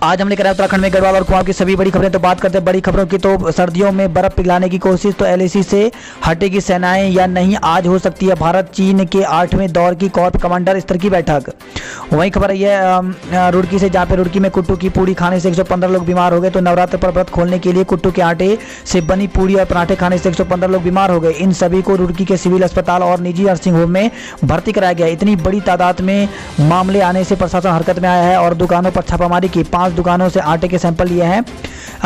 आज हम लेकर आए उत्तराखंड में गढ़वाल और कुमाऊं की सभी बड़ी खबरें। तो बात करते हैं बड़ी खबरों की। तो सर्दियों में बर्फ पिघलाने की कोशिश, तो एलएसी से हटेगी सेनाएं या नहीं, आज हो सकती है भारत चीन के 8वें दौर की कॉर्प कमांडर स्तर की बैठक। वही खबर है रुड़की से, जहाँ पे रुड़की में कुट्टू की पूड़ी खाने से 115 लोग बीमार हो गए। तो नवरात्र पर व्रत खोलने के लिए कुट्टू के आटे से बनी पूड़ी और पराठे खाने से 115 लोग बीमार हो गए। इन सभी को रुड़की के सिविल अस्पताल और निजी नर्सिंग होम में भर्ती कराया गया। इतनी बड़ी तादाद में मामले आने से प्रशासन हरकत में आया है और दुकानों पर छापामारी की। 5 दुकानों से आटे के सैंपल लिए हैं।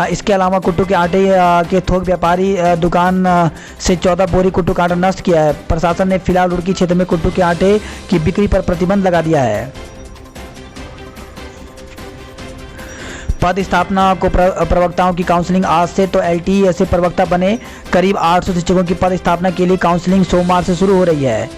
इसके अलावा कुट्टू के आटे के थोक व्यापारी दुकान से 14 बोरी कुट्टू का आटा नष्ट किया है। प्रशासन ने फिलहाल रुड़की क्षेत्र में कुट्टू के आटे की बिक्री पर प्रतिबंध लगा दिया है। पद स्थापना को प्रवक्ताओं की काउंसलिंग आज से, तो एलटी से प्रवक्ता बने करीब 800 शिक्षकों की पद स्थापना के लिए काउंसलिंग सोमवार से शुरू हो रही है।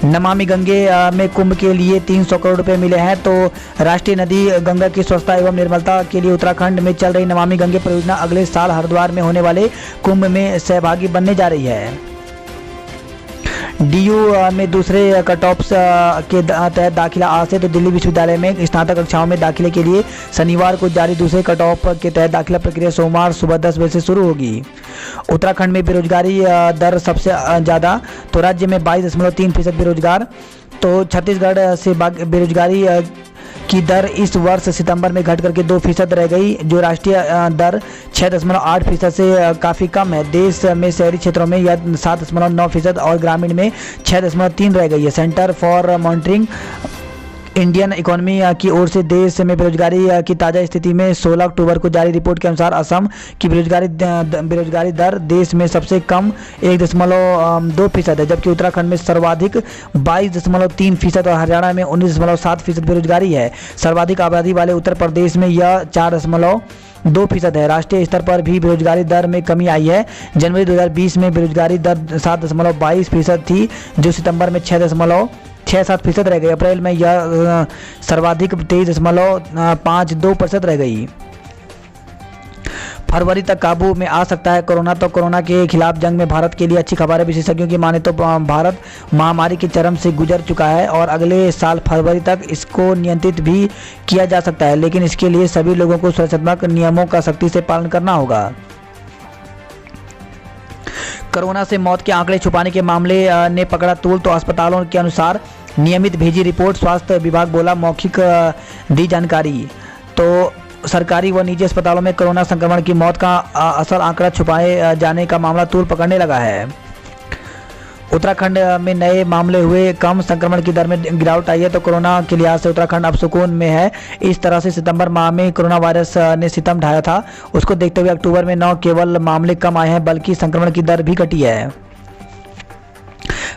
नमामि गंगे में कुंभ के लिए 300 करोड़ रुपए मिले हैं। तो राष्ट्रीय नदी गंगा की स्वच्छता एवं निर्मलता के लिए उत्तराखंड में चल रही नमामि गंगे परियोजना अगले साल हरिद्वार में होने वाले कुंभ में सहभागी बनने जा रही है। डीयू में दूसरे कट ऑफ के तहत दाखिला आज से, तो दिल्ली विश्वविद्यालय में स्नातक कक्षाओं में दाखिले के लिए शनिवार को जारी दूसरे कट ऑफ के तहत दाखिला प्रक्रिया सोमवार सुबह 10 बजे से शुरू होगी। उत्तराखंड में बेरोजगारी दर सबसे ज़्यादा, तो राज्य में 22.3% बेरोजगार। तो छत्तीसगढ़ से बेरोजगारी की दर इस वर्ष सितंबर में घट करके 2% रह गई, जो राष्ट्रीय दर 6.8% से काफ़ी कम है। देश में शहरी क्षेत्रों में यह 7.9% और ग्रामीण में 6.3 रह गई है। Centre for monitoring Indian economy की ओर से देश में बेरोजगारी की ताज़ा स्थिति में 16 अक्टूबर को जारी रिपोर्ट के अनुसार असम की बेरोजगारी दर देश में सबसे कम 1.2% है, जबकि उत्तराखंड में सर्वाधिक 22.3% और हरियाणा में 19.7% बेरोजगारी है। सर्वाधिक आबादी वाले उत्तर प्रदेश में यह 4.2% है। राष्ट्रीय स्तर पर भी बेरोजगारी दर में कमी आई है। जनवरी 2020 में बेरोजगारी दर 7.22% थी, जो सितंबर में 6.7% रह गई। अप्रैल में यह सर्वाधिक 23.52% रह गई। फरवरी तक काबू में आ सकता है कोरोना। तो कोरोना के खिलाफ जंग में भारत के लिए अच्छी खबर है। विशेषज्ञों की माने तो भारत महामारी के चरम से गुजर चुका है और अगले साल फरवरी तक इसको नियंत्रित भी किया जा सकता है, लेकिन इसके लिए सभी लोगों को सुरक्षात्मक नियमों का सख्ती से पालन करना होगा। कोरोना से मौत के आंकड़े छुपाने के मामले ने पकड़ा तूल, तो अस्पतालों के अनुसार नियमित भेजी रिपोर्ट। स्वास्थ्य विभाग बोला मौखिक दी जानकारी। तो सरकारी व निजी अस्पतालों में कोरोना संक्रमण की मौत का असल आंकड़ा छुपाए जाने का मामला तूल पकड़ने लगा है। उत्तराखंड में नए मामले हुए कम, संक्रमण की दर में गिरावट आई है। तो कोरोना के लिहाज से उत्तराखंड अब सुकून में है। इस तरह से सितंबर माह में कोरोना वायरस ने सितम ढाया था, उसको देखते हुए अक्टूबर में न केवल मामले कम आए हैं बल्कि संक्रमण की दर भी घटी है।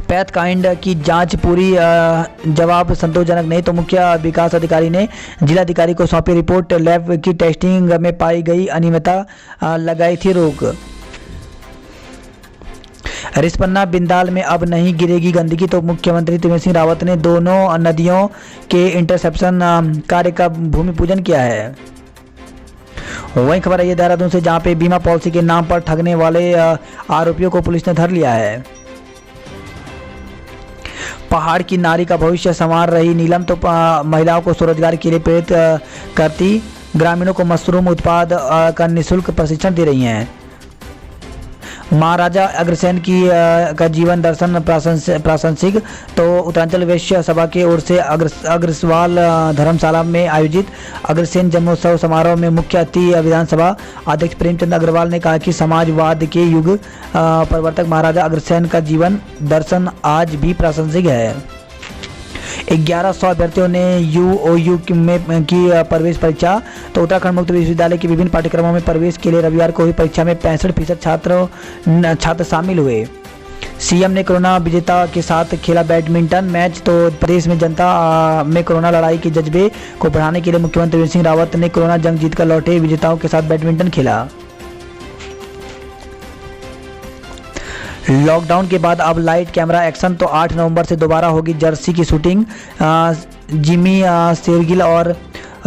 पैथ काइंड की जांच पूरी, जवाब संतोषजनक नहीं, तो मुख्य विकास अधिकारी ने जिलाधिकारी को सौंपी रिपोर्ट। लैब की टेस्टिंग में पाई गई अनियमितता लगाई थी रोक। रिस्पन्ना बिंदाल में अब नहीं गिरेगी गंदगी, तो मुख्यमंत्री त्रिवेंद्र सिंह रावत ने दोनों नदियों के इंटरसेप्शन कार्य का भूमि पूजन किया है। वही खबर है ये देहरादून से, जहां पे बीमा पॉलिसी के नाम पर ठगने वाले आरोपियों को पुलिस ने धर लिया है। पहाड़ की नारी का भविष्य संवार रही नीलम, तो महिलाओं को स्वरोजगार के लिए प्रेरित करती, ग्रामीणों को मशरूम उत्पाद का निःशुल्क प्रशिक्षण दे रही हैं। महाराजा अग्रसेन की का जीवन दर्शन प्रासंगिक, तो उत्तरांचल वैश्य सभा की ओर से अग्रसवाल धर्मशाला में आयोजित अग्रसेन जन्मोत्सव समारोह में मुख्य अतिथि विधानसभा अध्यक्ष प्रेमचंद अग्रवाल ने कहा कि समाजवाद के युग प्रवर्तक महाराजा अग्रसेन का जीवन दर्शन आज भी प्रासंगिक है। 1100 अभ्यर्थियों ने यूओयू में की प्रवेश परीक्षा, तो उत्तराखंड मुक्त विश्वविद्यालय के विभिन्न पाठ्यक्रमों में प्रवेश के लिए रविवार को हुई परीक्षा में 65% छात्र शामिल हुए। सीएम ने कोरोना विजेता के साथ खेला बैडमिंटन मैच, तो प्रदेश में जनता में कोरोना लड़ाई के जज्बे को बढ़ाने के लिए मुख्यमंत्री त्रिवेंद्र सिंह रावत ने कोरोना जंग जीतकर लौटे विजेताओं के साथ बैडमिंटन खेला। लॉकडाउन के बाद अब लाइट कैमरा एक्शन, तो 8 नवंबर से दोबारा होगी जर्सी की शूटिंग। जिमी शेरगिल और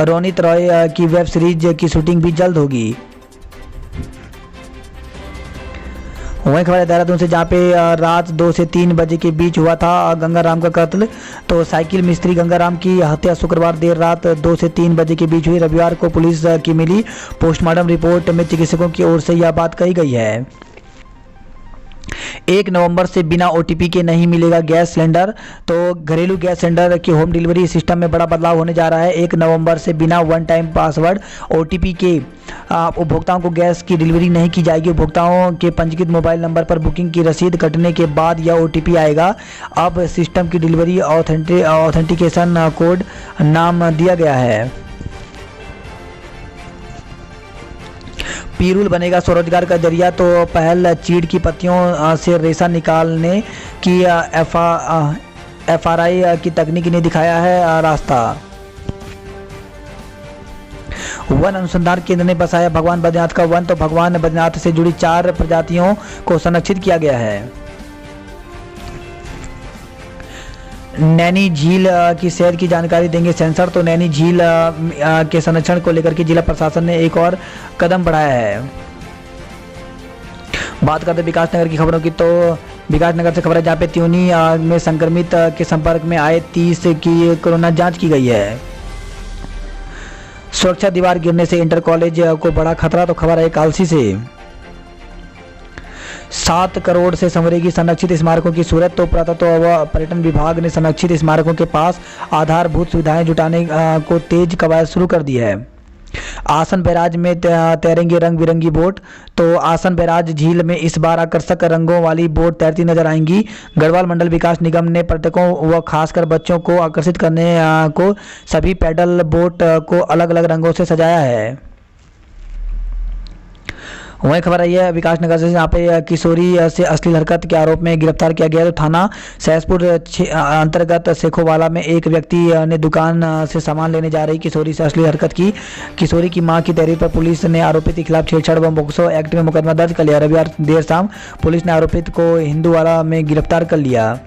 रोनित रॉय की वेब सीरीज की शूटिंग भी जल्द होगी। वहीं खबर है देहरादून से, जहाँ पे रात 2 से 3 बजे के बीच हुआ था गंगाराम का कत्ल। तो साइकिल मिस्त्री गंगाराम की हत्या शुक्रवार देर रात 2 से 3 बजे के बीच हुई। रविवार को पुलिस की मिली पोस्टमार्टम रिपोर्ट में चिकित्सकों की ओर से यह बात कही गई है। 1 नवंबर से बिना ओटीपी के नहीं मिलेगा गैस सिलेंडर। तो घरेलू गैस सिलेंडर की होम डिलीवरी सिस्टम में बड़ा बदलाव होने जा रहा है। 1 नवंबर से बिना वन टाइम पासवर्ड ओटीपी के उपभोक्ताओं को गैस की डिलीवरी नहीं की जाएगी। उपभोक्ताओं के पंजीकृत मोबाइल नंबर पर बुकिंग की रसीद कटने के बाद यह ओटीपी आएगा। अब सिस्टम की डिलीवरी ऑथेंटिकेशन कोड नाम दिया गया है। पीरूल बनेगा स्वरोजगार का जरिया। तो पहल चीड़ की पत्तियों से रेशा निकालने की एफआरआई की तकनीक ने दिखाया है रास्ता। वन अनुसंधान केंद्र ने बसाया भगवान बद्रीनाथ का वन। तो भगवान बद्रीनाथ से जुड़ी 4 प्रजातियों को संरक्षित किया गया है। नैनी झील की शहर की जानकारी देंगे सेंसर। तो नैनी झील के संरक्षण को लेकर के जिला प्रशासन ने एक और कदम बढ़ाया है। बात करते हैं विकासनगर की खबरों की। तो विकासनगर से खबर है, जहाँ पे त्यूनी में संक्रमित के संपर्क में आए 30 की कोरोना जांच की गई है। सुरक्षा दीवार गिरने से इंटर कॉलेज को बड़ा खतरा। तो खबर है कालसी से। 7 करोड़ से संवरेगी संरक्षित स्मारकों की सूरत। तो पुरातत्व व पर्यटन विभाग ने संरक्षित स्मारकों के पास आधारभूत सुविधाएं जुटाने को तेज कवायद शुरू कर दी है। आसन बैराज में तैरेंगे रंग बिरंगी बोट। तो आसन बैराज झील में इस बार आकर्षक रंगों वाली बोट तैरती नजर आएंगी। गढ़वाल मंडल विकास निगम ने पर्यटकों व खासकर बच्चों को आकर्षित करने को सभी पैडल बोट को अलग अलग रंगों से सजाया है। वहीं खबर आई है विकासनगर से, जहाँ पे किशोरी से अश्लील हरकत के आरोप में गिरफ्तार किया गया। तो थाना सहसपुर अंतर्गत सेखोवाला में एक व्यक्ति ने दुकान से सामान लेने जा रही किशोरी से अश्लील हरकत की। किशोरी की मां की तहरीर पर पुलिस ने आरोपित के खिलाफ छेड़छाड़ व पोक्सो एक्ट में मुकदमा दर्ज कर लिया। रविवार देर शाम पुलिस ने आरोपित को हिंदूवाला में गिरफ्तार कर लिया।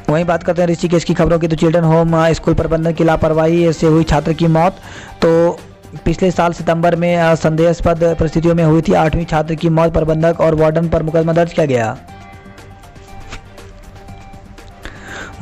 वहीं बात करते हैं ऋषिकेश की खबरों की। तो चिल्ड्रन होम स्कूल प्रबंधन की लापरवाही से हुई छात्र की मौत। तो पिछले साल सितंबर में संदेहास्पद परिस्थितियों में हुई थी 8वीं छात्र की मौत। प्रबंधक और वार्डन पर मुकदमा दर्ज किया गया।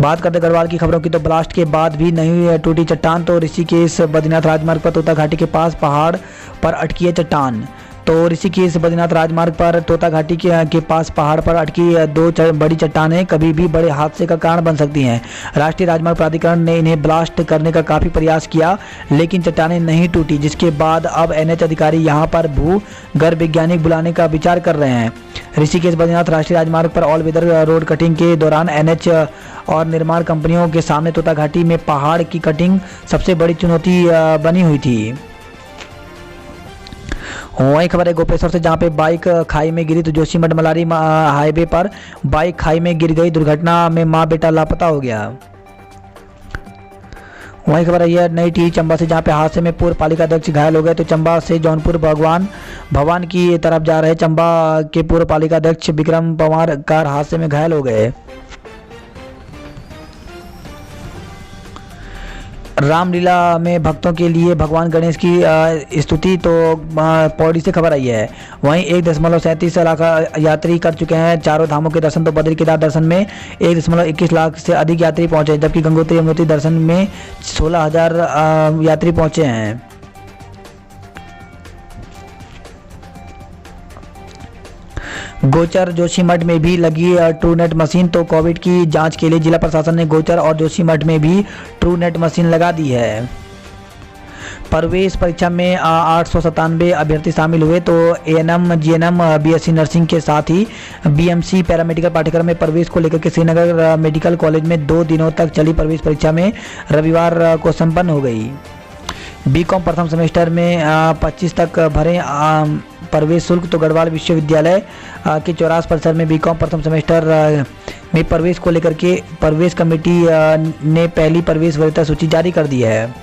बात करते गढ़वाल की खबरों की। तो ब्लास्ट के बाद भी नहीं टूटी चट्टान। तो ऋषिकेश बद्रीनाथ राजमार्ग पर तोता घाटी के पास पहाड़ पर अटकी है चट्टान। तो ऋषिकेश बद्रीनाथ राजमार्ग पर तोता घाटी के पास पहाड़ पर अटकी 2 बड़ी चट्टानें कभी भी बड़े हादसे का कारण बन सकती हैं। राष्ट्रीय राजमार्ग प्राधिकरण ने इन्हें ब्लास्ट करने का काफ़ी प्रयास किया, लेकिन चट्टानें नहीं टूटी, जिसके बाद अब एनएच अधिकारी यहां पर भू गर्भ वैज्ञानिक बुलाने का विचार कर रहे हैं। ऋषिकेश बद्रीनाथ राष्ट्रीय राजमार्ग पर ऑल वेदर रोड कटिंग के दौरान एनएच और निर्माण कंपनियों के सामने तोता घाटी में पहाड़ की कटिंग सबसे बड़ी चुनौती बनी हुई थी। वही खबर है गोपेश्वर से, जहाँ पे बाइक खाई में गिरी। तो जोशीमठ मलारी हाईवे पर बाइक खाई में गिर गई। दुर्घटना में मां बेटा लापता हो गया। वही खबर है यह नई टिहरी चंबा से, जहाँ पे हादसे में पूर्व पालिका अध्यक्ष घायल हो गए। तो चंबा से जौनपुर भगवान की तरफ जा रहे चंबा के पूर्व पालिका अध्यक्ष विक्रम पवार कार हादसे में घायल हो गए। रामलीला में भक्तों के लिए भगवान गणेश की स्तुति। तो पौड़ी से खबर आई है। वहीं 1.37 लाख यात्री कर चुके हैं चारों धामों के दर्शन। तो बद्री केदार दर्शन में 1.21 लाख से अधिक यात्री पहुंचे, जबकि गंगोत्री यमुनोत्री दर्शन में 16,000 यात्री पहुंचे हैं। गोचर जोशीमठ में भी लगी ट्रूनेट मशीन। तो कोविड की जांच के लिए जिला प्रशासन ने गोचर और जोशीमठ में भी ट्रूनेट मशीन लगा दी है। प्रवेश परीक्षा में 897 अभ्यर्थी शामिल हुए। तो एएनएम, जीएनएम, बीएससी नर्सिंग के साथ ही बीएमसी पैरामेडिकल पाठ्यक्रम में प्रवेश को लेकर के श्रीनगर मेडिकल कॉलेज में 2 दिनों तक चली प्रवेश परीक्षा में रविवार को संपन्न हो गई। बीकॉम प्रथम सेमेस्टर में 25 तक भरे प्रवेश शुल्क। तो गढ़वाल विश्वविद्यालय के 84 परिसर में बीकॉम प्रथम सेमेस्टर में प्रवेश को लेकर के प्रवेश कमेटी ने पहली प्रवेश वरीयता सूची जारी कर दी है।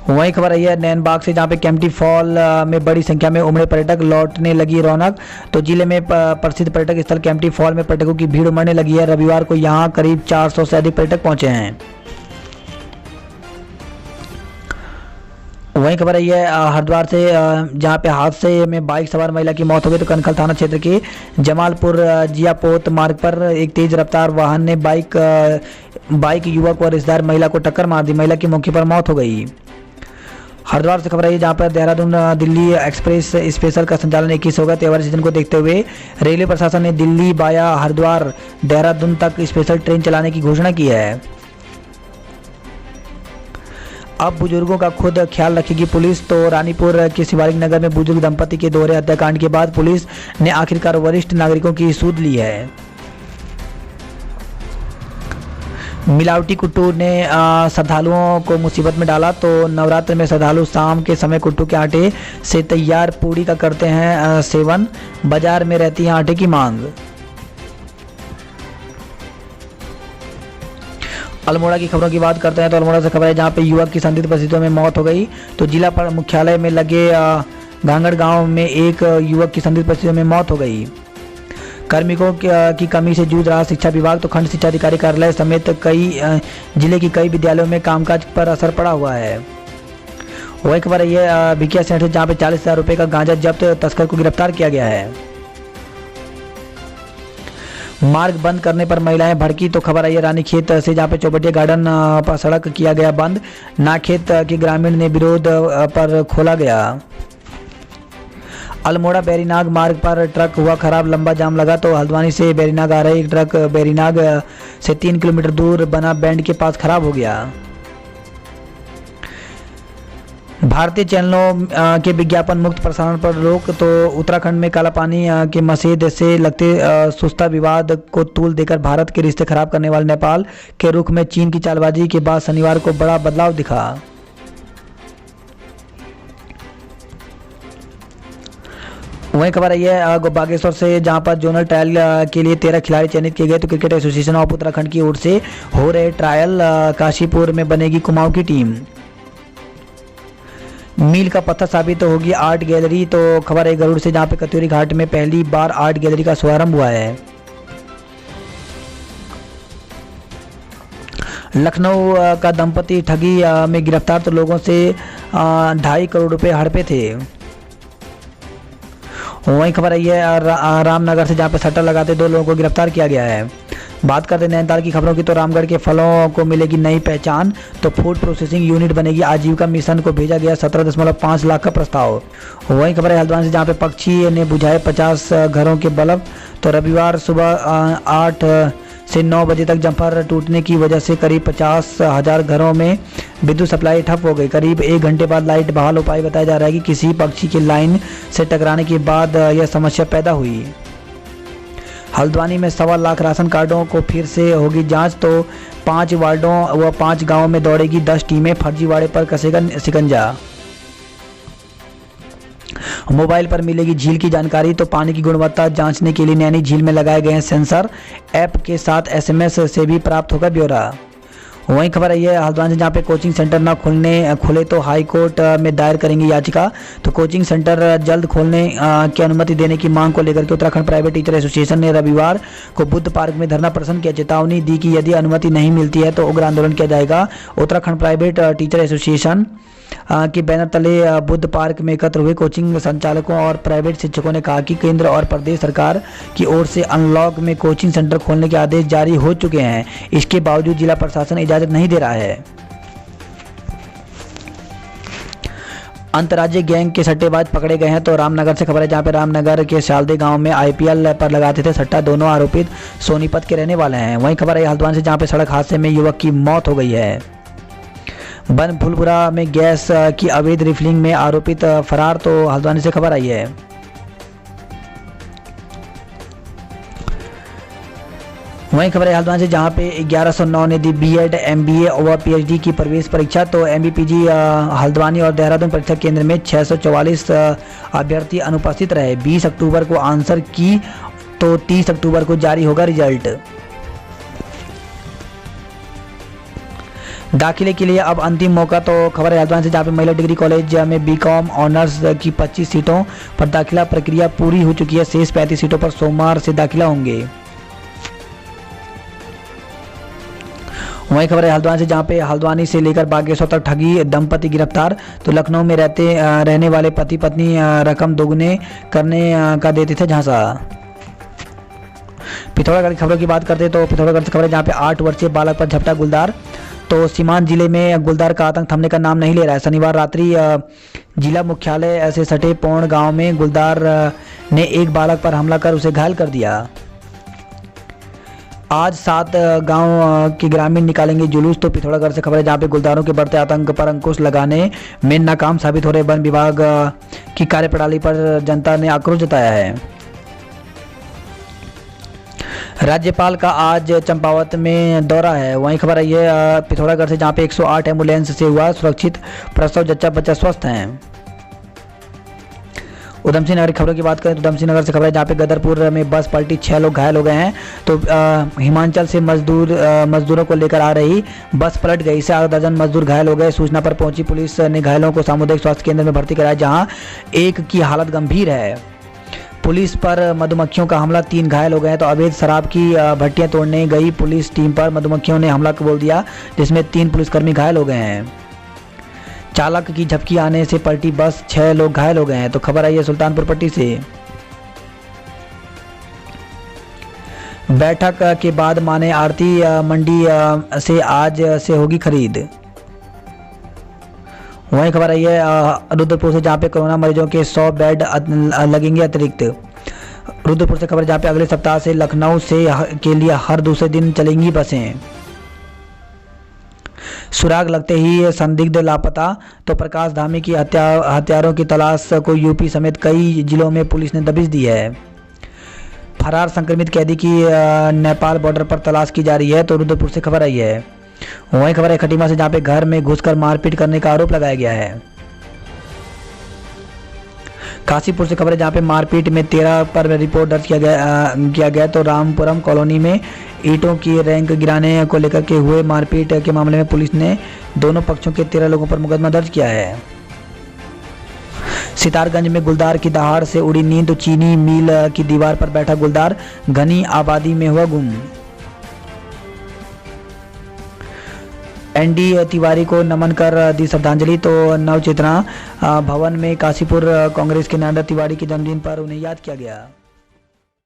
वही खबर आई है नैनबाग से, जहाँ पे केम्प्टी फॉल में बड़ी संख्या में उमड़े पर्यटक, लौटने लगी रौनक। तो जिले में प्रसिद्ध पर्यटक स्थल केम्प्टी फॉल में पर्यटकों की भीड़ उमड़ने लगी है। रविवार को यहाँ करीब 400 से अधिक पर्यटक पहुंचे हैं। वहीं खबर आई है हरिद्वार से, जहां पे हादसे में बाइक सवार महिला की मौत हो गई। तो कनखल थाना क्षेत्र के जमालपुर जियापोत मार्ग पर एक तेज रफ्तार वाहन ने बाइक युवक और रिश्तेदार महिला को टक्कर मार दी। महिला की मौके पर मौत हो गई। हरिद्वार से खबर आई जहां पर देहरादून दिल्ली एक्सप्रेस स्पेशल का संचालन 21 होगा। त्योहारी सीजन को देखते हुए रेलवे प्रशासन ने दिल्ली बाया हरिद्वार देहरादून तक स्पेशल ट्रेन चलाने की घोषणा की है। अब बुजुर्गों का खुद ख्याल रखेगी पुलिस। तो रानीपुर के शिवालिक नगर में बुजुर्ग दंपति के दोहरे हत्याकांड के बाद पुलिस ने आखिरकार वरिष्ठ नागरिकों की सूद ली है। मिलावटी कुट्टू ने श्रद्धालुओं को मुसीबत में डाला। तो नवरात्र में श्रद्धालु शाम के समय कुट्टू के आटे से तैयार पूड़ी का करते हैं सेवन। बाजार में रहती है आटे की मांग। अल्मोड़ा की खबरों की बात करते हैं तो अल्मोड़ा से खबर है जहां पे युवक की संदिग्ध परिस्थितियों में मौत हो गई। तो जिला मुख्यालय में लगे घांगड़ गांव में एक युवक की संदिग्ध परिस्थितियों में मौत हो गई। कार्मिकों की कमी से जूझ रहा शिक्षा विभाग। तो खंड शिक्षा अधिकारी कार्यालय समेत जिले की कई विद्यालयों में कामकाज पर असर पड़ा हुआ है। वही खबर है ये भिकिया सेंटर जहां पे 40,000 रुपए का गांजा जब्त, तस्कर को गिरफ्तार किया गया है। मार्ग बंद करने पर महिलाएं भड़की। तो खबर आई है रानीखेत से जहां पे चौबटिया गार्डन पर सड़क किया गया बंद। नाखेत के ग्रामीण ने विरोध पर खोला गया। अल्मोड़ा बैरीनाग मार्ग पर ट्रक हुआ खराब, लंबा जाम लगा। तो हल्द्वानी से बैरीनाग आ रहे एक ट्रक बैरीनाग से 3 किलोमीटर दूर बना बैंड के पास खराब हो गया। भारतीय चैनलों के विज्ञापन मुक्त प्रसारण पर रोक। तो उत्तराखंड में कालापानी के मसले से लगते सुस्ता विवाद को तूल देकर भारत के रिश्ते खराब करने वाले नेपाल के रुख में चीन की चालबाजी के बाद शनिवार को बड़ा बदलाव दिखा। वहीं खबर आई है बागेश्वर से जहां पर जोनल ट्रायल के लिए 13 खिलाड़ी चयनित किए गए। तो क्रिकेट एसोसिएशन ऑफ उत्तराखंड की ओर से हो रहे ट्रायल काशीपुर में बनेगी कुमाऊं की टीम। मील का पत्थर साबित होगी आर्ट गैलरी। तो खबर है गरुड़ से जहां पे कतूरी घाट में पहली बार आर्ट गैलरी का शुभारंभ हुआ है। लखनऊ का दंपति ठगी में गिरफ्तार। तो लोगों से 2.5 करोड़ रुपए हड़पे थे। वहीं खबर आई है रामनगर से जहां पे सट्टा लगाते 2 लोगों को गिरफ्तार किया गया है। बात करते हैं नैनीताल की खबरों की। तो रामगढ़ के फलों को मिलेगी नई पहचान। तो फूड प्रोसेसिंग यूनिट बनेगी। आजीविका मिशन को भेजा गया 17.5 लाख का प्रस्ताव। वहीं खबर है हल्द्वानी से जहां पे पक्षी ने बुझाए 50 घरों के बल्ब। तो रविवार सुबह 8 से 9 बजे तक जम्पर टूटने की वजह से करीब 50,000 घरों में विद्युत सप्लाई ठप हो गई। करीब 1 घंटे बाद लाइट बहाल हो पाई। बताया जा रहा है कि किसी पक्षी की लाइन से टकराने के बाद यह समस्या पैदा हुई। हल्द्वानी में 1.25 लाख राशन कार्डों को फिर से होगी जांच। तो 5 वार्डों व 5 गांवों में दौड़ेगी 10 टीमें। फर्जीवाड़े पर कसेगा शिकंजा। मोबाइल पर मिलेगी झील की जानकारी। तो पानी की गुणवत्ता जांचने के लिए नैनी झील में लगाए गए हैं सेंसर। ऐप के साथ SMS से भी प्राप्त होगा ब्यौरा। वहीं खबर आई है हल्द्वानी से जहाँ पे कोचिंग सेंटर न खुले तो हाई कोर्ट में दायर करेंगे याचिका। तो कोचिंग सेंटर जल्द खोलने की अनुमति देने की मांग को लेकर के उत्तराखंड प्राइवेट टीचर एसोसिएशन ने रविवार को बुद्ध पार्क में धरना प्रदर्शन किया। चेतावनी दी कि यदि अनुमति नहीं मिलती है तो उग्र आंदोलन किया जाएगा। उत्तराखंड प्राइवेट टीचर एसोसिएशन के बैनर तले बुद्ध पार्क में एकत्र हुए कोचिंग संचालकों और प्राइवेट शिक्षकों ने कहा कि केंद्र और प्रदेश सरकार की ओर से अनलॉक में कोचिंग सेंटर खोलने के आदेश जारी हो चुके हैं। इसके बावजूद जिला प्रशासन इजाजत नहीं दे रहा है। अंतर्राज्यीय गैंग के सट्टेबाज पकड़े गए हैं। तो रामनगर से खबर है जहां पे रामनगर के शालदे गांव में IPL पर लगाते थे सट्टा। दोनों आरोपित सोनीपत के रहने वाले हैं। वहीं खबर है हल्द्वानी से जहां पे सड़क हादसे में युवक की मौत हो गई है। बन फुलपुरा में गैस की अवैध रिफिलिंग में आरोपित फरार। तो हल्द्वानी से खबर आई है। वहीं खबर है हल्द्वानी से जहां पे 1109 ने दी BEd MBA और PhD की प्रवेश परीक्षा। तो MBPG हल्द्वानी और देहरादून परीक्षा केंद्र में 644 अभ्यर्थी अनुपस्थित रहे। 20 अक्टूबर को आंसर की। तो 30 अक्टूबर को जारी होगा रिजल्ट। दाखिले के लिए अब अंतिम मौका। तो खबर है हल्द्वानी से जहाँ पे महिला डिग्री कॉलेज में BCom ऑनर्स की 25 सीटों पर दाखिला प्रक्रिया पूरी हो चुकी है। शेष 35 सीटों पर सोमवार से दाखिला होंगे। वहीं खबर है हल्द्वानी से, जहां पे हल्द्वानी से लेकर बागेश्वर तक ठगी दंपति गिरफ्तार। तो लखनऊ में रहने वाले पति पत्नी रकम दोगुने करने का देते थे झांसा। पिथौरागढ़ की खबरों की बात करते तो पिथौरागढ़ से खबर है जहाँ पे 8 वर्षीय बालक पर झपटा गुलदार। तो सीमांत जिले में गुलदार का आतंक थमने का नाम नहीं ले रहा है। शनिवार रात्रि जिला मुख्यालय से सटे पौड़ गांव में गुलदार ने एक बालक पर हमला कर उसे घायल कर दिया। आज 7 गांव के ग्रामीण निकालेंगे जुलूस। तो पिथौरागढ़ से खबर है जहाँ पे गुलदारों के बढ़ते आतंक पर अंकुश लगाने में नाकाम साबित हो रहे वन विभाग की कार्यप्रणाली पर जनता ने आक्रोश जताया है। राज्यपाल का आज चंपावत में दौरा है। वहीं खबर आई है पिथौरागढ़ से, जहाँ पे 108 एम्बुलेंस से हुआ सुरक्षित प्रसव, जच्चा बच्चा स्वस्थ हैं। उधम सिंह नगर की खबरों की बात करें तो उधम सिंह नगर से खबर है जहाँ पे गदरपुर में बस पलटी, 6 लोग घायल हो गए हैं। तो हिमाचल से मजदूरों को लेकर आ रही बस पलट गई, इससे 8 दर्जन मजदूर घायल हो गए। सूचना पर पहुंची पुलिस ने घायलों को सामुदायिक स्वास्थ्य केंद्र में भर्ती कराया, जहाँ एक की हालत गंभीर है। पुलिस पर मधुमक्खियों का हमला, 3 घायल हो गए। तो अवैध शराब की भट्टियां तोड़ने गई पुलिस टीम पर मधुमक्खियों ने हमला बोल दिया, जिसमें 3 पुलिसकर्मी घायल हो गए हैं। चालक की झपकी आने से पलटी बस, 6 लोग घायल हो गए हैं। तो खबर आई है सुल्तानपुर पट्टी से। बैठक के बाद माने आरती मंडी से आज से होगी खरीद। वहीं खबर आई है रुद्रपुर से, जहाँ पे कोरोना मरीजों के 100 बेड लगेंगे अतिरिक्त। रुद्रपुर से खबर जहाँ पे अगले सप्ताह से लखनऊ से के लिए हर दूसरे दिन चलेंगी बसें। सुराग लगते ही संदिग्ध लापता। तो प्रकाश धामी की हत्यारों की तलाश को यूपी समेत कई जिलों में पुलिस ने दबिश दी है। फरार संक्रमित कैदी की नेपाल बॉर्डर पर तलाश की जा रही है। तो रुद्रपुर से खबर आई है। वहीं खबर है खटीमा से, जहाँ पे घर में घुसकर मारपीट करने का आरोप लगाया गया है। काशीपुर से खबर है जहाँ पे मारपीट में 13 पर रिपोर्ट दर्ज किया गया। तो रामपुरम कॉलोनी में ईंटों की रैंक गिराने को लेकर के हुए मारपीट के मामले में पुलिस ने दोनों पक्षों के 13 लोगों पर मुकदमा दर्ज किया है। सितारगंज में गुलदार की दहाड़ से उड़ी नींद। तो चीनी मिल की दीवार पर बैठा गुलदार घनी आबादी में हुआ गुम। एनडी तिवारी को नमन कर दी श्रद्धांजलि। तो नवचेतना भवन में काशीपुर कांग्रेस के नरेंद्र तिवारी के जन्मदिन पर उन्हें याद किया गया।